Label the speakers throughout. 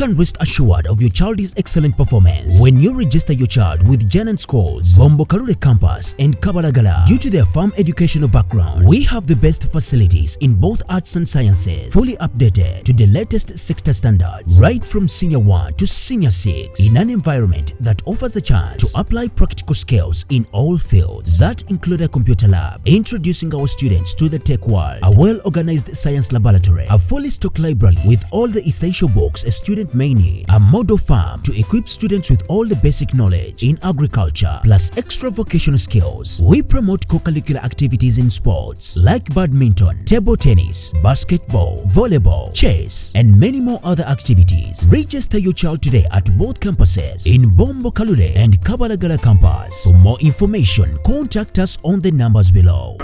Speaker 1: can rest assured of your child's excellent performance when you register your child with Giant Schools, Bombo Kalule Campus and Kabalagala. Due to their firm educational background, we have the best facilities in both arts and sciences, fully updated to the latest sector standards, right from Senior 1 to Senior 6, in an environment that offers a chance to apply practical skills in all fields. That include a computer lab, introducing our students to the tech world, a well-organized science laboratory, a fully stocked library with all the essential books a student may need, a model farm to equip students with all the basic knowledge in agriculture, plus extra vocational skills. We promote co-curricular activities in sports like badminton, table tennis, basketball, volleyball, chess, and many more other activities. Register your child today at both campuses in Bombo Kalule and Kabalagala campus. For more information, contact us on the numbers below.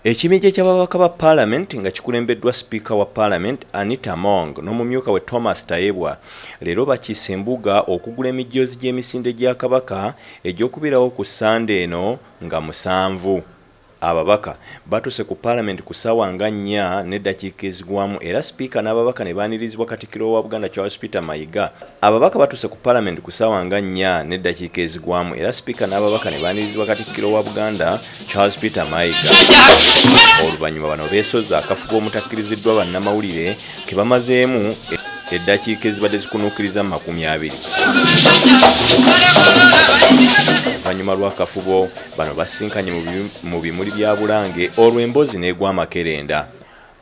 Speaker 2: Ekibinja ky'ababaka ba Palamenti nga kikulembeddwa Speaker wa Parliament Anita Among n'omumyuka we Thomas Tayebwa leero bakiise embuga okugula emijoozi gy'emisinde gya Kabaka egy'okuberawo ku ssande eno nga 7. Ababaka batuse ku Parliament ku ssaawa nga 4 n'eddakiika ezigwamu era Speaker n'ababaka ne baanirizibwa Katikkiro wa Buganda Charles Peter Mayiga. Ababaka batuse ku Parliament ku ssaawa nga 4 n'eddakiika ezigwamu era Speaker n'ababaka ne baanirizibwa Katikkiro wa Buganda Charles Peter Mayiga. Oluvannyuma bano beesozza akafubo omutakkiriziddwa bannamawulire ke bamazeemu eddakiika ezibadde zikunuukiriza 20. Oluvannyuma lw'akafubo bano basinkanye mu bimuli bya Bulange olw'emboozi n'egwa Makerenda.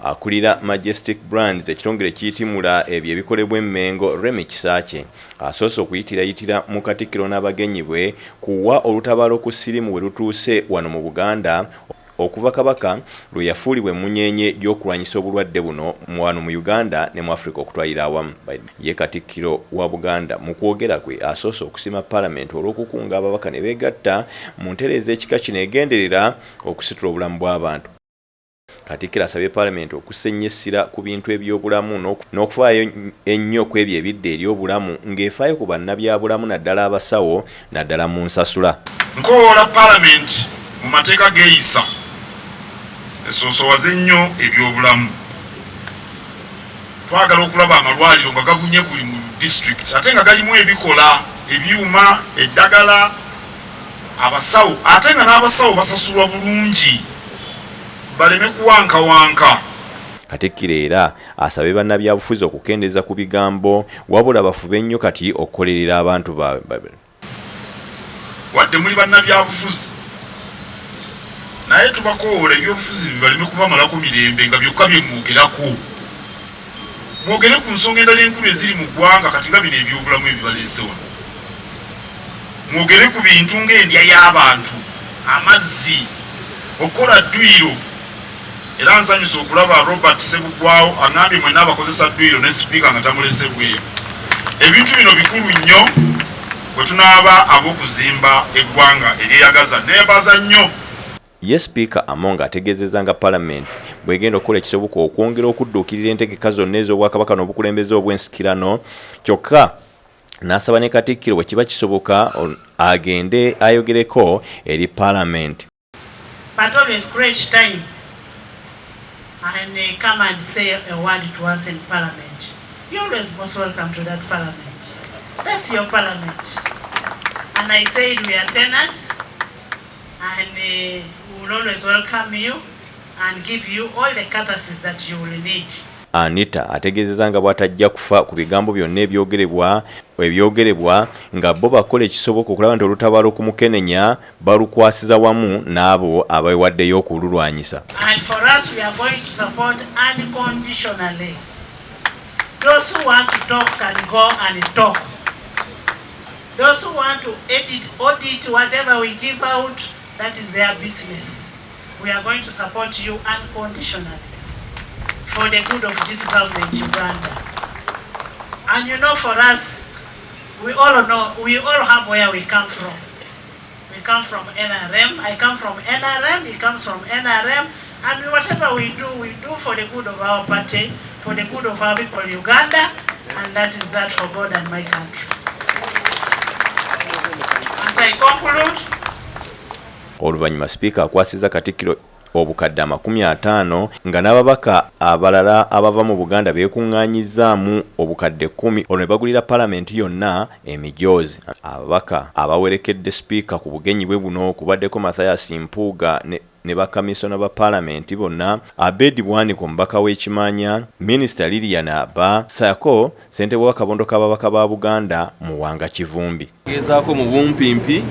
Speaker 2: Akulira Majestic Brands ekitongole kiyitimula ebyo ebikolebwa emmengo Remi Kisaakye asoose okuyitirayitira mu Katikkiro n'abagenyi bwe kuwa olutabaalo ku sirimu we lutuuse wano mu Buganda okuva Kabaka lwe yafuulibwa emmunyenye gy'okulwanyisa obulwadde buno wano mu Uganda ne mu Africa okutwalira awamu. Ye Katikkiro wa Buganda mu kwogera kwe asoose okusima Parliament olw'okukunga ababaka ne beegatta mu ntereeza ekika kino egenderera okusitula obulamu bw'abantu. Katikkiro asabye Parliament okusennya essira ku bintu eby'obulamu n'okufaayo ennyo ku ebyo ebidde eri obulamu ng'efaayo ku bannabyabulamu naddala abasawo naddala mu nsasula.
Speaker 3: Nkoola Parliament mu mateeka geeyisa esoosowaze nnyo ebyobulamu. Twagala okulaba amalwaliro nga gabunye buli mu district ate nga galimu ebikola ebyuma eddagala abasawo ate nga n'abasawo basasulwa bulungi baleme kuwankawanka.
Speaker 2: Katikkiro era asabye bannabyabufuzi okukendeeza ku bigambo wabula bafube nnyo kati okukolerera abantu baabwe.
Speaker 3: Wadde muli bannabyabufuzi naye tubakoola ebyobufuzi baleme kubamalako mirembe nga byokka bye mwogerako. Mwogere ku nsonga endala enkulu eziri mu ggwanga kati nga bino ebyobulamu ebibaleese wano. Mwogere ku bintu ng'endya y'abantu, amazzi, okukola dduyiro. Era nsanyusa okulaba Robert Sebugwawo angambye mwenna abakozesa dduyiro ne Speaker nga tamulese bweru. Ebintu bino bikulu nnyo bwe tunaaba ab'okuzimba eggwanga eryeyagaza neebaza nnyo.
Speaker 2: Ye Speaker Among ategeezezza nga Parliament bw'egenda okukola ekisoboka okwongera okudduukirira entegeka zonna ez'Obwakabaka n'obukulembeze obw'ensikirano kyokka n'asaba ne Katikkiro bwe kiba kisoboka agende ayogereko eri Parliament.
Speaker 4: But always great time and they come and say a word to us in Parliament. You're always most welcome to that Parliament. That's your Parliament. And I said we are tenants and we will always welcome you and give you all the courtesies that you will need.
Speaker 2: Anita ategeezezza nga bw'atajja kufa ku bigambo byonna ebyogerebwa nga bo bakola ekisoboka okulaba nti olutabaalo okumukenenya balukwasiza wamu n'abo abeewaddeyo okululwanyisa.
Speaker 4: And for us we are going to support unconditionally. Those who want to talk can go and talk. Those who want to audit whatever we give out, that is their business. We are going to support you unconditionally for the good of this government, Uganda. And you know, for us, we all have where we come from. We come from NRM. I come from NRM. He comes from NRM. And whatever we do for the good of our party, for the good of our people, Uganda, and that is that for God and my country. As I conclude,
Speaker 2: Oluvannyuma Speaker akwasizza Katikkiro obukadde 50 nga n'ababaka abalala abava mu Buganda beekuŋŋaanyizaamu obukadde 10 olwo ne bagulira Palamenti yonna emijoozi. Ababaka abawerekedde sipiika ku bugenyi bwe buno kubaddeko Mathias Mpuuga ne bakamisona ba Palamenti bonna, Abedi Bwaniko omubaka w'Ekimanya, Minisita Lilian Aba Sako, ssentebe w'akabondo k'ababaka ba Buganda Muwanga Kivumbi.
Speaker 5: Gezaako mu bumpimpi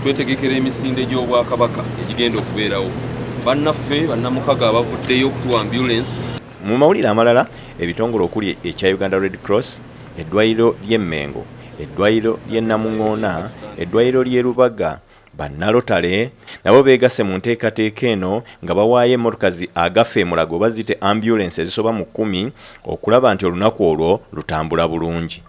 Speaker 5: twetegekera emisinde gy'Obwakabaka ejigenda okubeerawo. Bannaffe bannamukaga abavuddeyo okutuwa ambulance.
Speaker 2: Mu mawulire amalala, ebitongole okuli ekya Uganda Red Cross, eddwaliro ly'e Mmengo, eddwaliro ly'e Namuŋŋoona, eddwaliro ly'e Lubaga, bannalotale nabo beegasse mu nteekateeka eno nga bawaayo emmotokazi agafa emulago bazite ambulance ezisoba mu 10 okulaba nti olunaku olwo lutambula bulungi.